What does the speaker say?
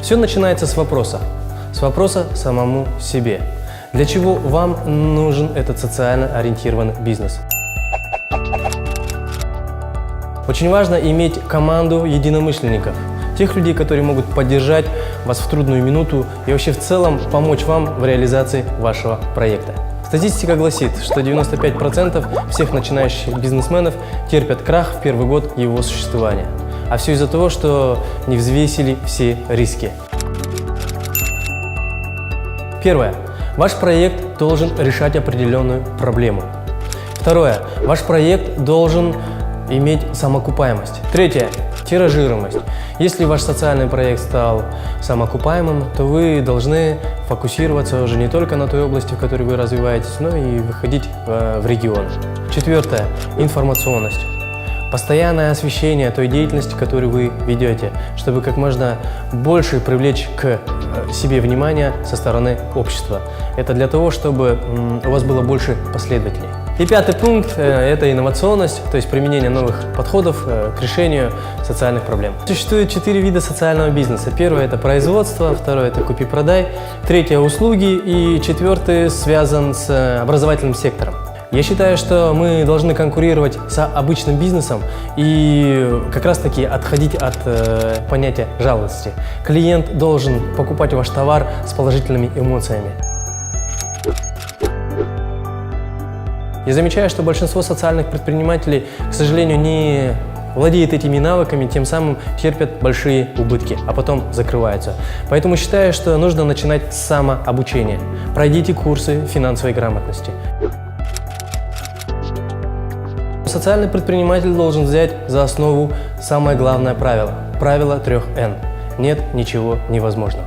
Все начинается с вопроса самому себе. Для чего вам нужен этот социально ориентированный бизнес? Очень важно иметь команду единомышленников, тех людей, которые могут поддержать вас в трудную минуту и вообще в целом помочь вам в реализации вашего проекта. Статистика гласит, что 95% всех начинающих бизнесменов терпят крах в первый год его существования. А все из-за того, что не взвесили все риски. Первое. Ваш проект должен решать определенную проблему. Второе. Ваш проект должен иметь самоокупаемость. Третье. Тиражируемость. Если ваш социальный проект стал самоокупаемым, то вы должны фокусироваться уже не только на той области, в которой вы развиваетесь, но и выходить в регион. Четвертое. Информационность. Постоянное освещение той деятельности, которую вы ведете, чтобы как можно больше привлечь к себе внимание со стороны общества. Это для того, чтобы у вас было больше последователей. И пятый пункт – это инновационность, то есть применение новых подходов к решению социальных проблем. Существует 4 вида социального бизнеса. Первое – это производство, второе – это купи-продай, третье – услуги и четвертый связан с образовательным сектором. Я считаю, что мы должны конкурировать с обычным бизнесом и как раз-таки отходить от понятия жалостности. Клиент должен покупать ваш товар с положительными эмоциями. Я замечаю, что большинство социальных предпринимателей, к сожалению, не владеет этими навыками, тем самым терпят большие убытки, а потом закрываются. Поэтому считаю, что нужно начинать с самообучения. Пройдите курсы финансовой грамотности. Социальный предприниматель должен взять за основу самое главное правило – правило 3 Н. Нет ничего невозможного.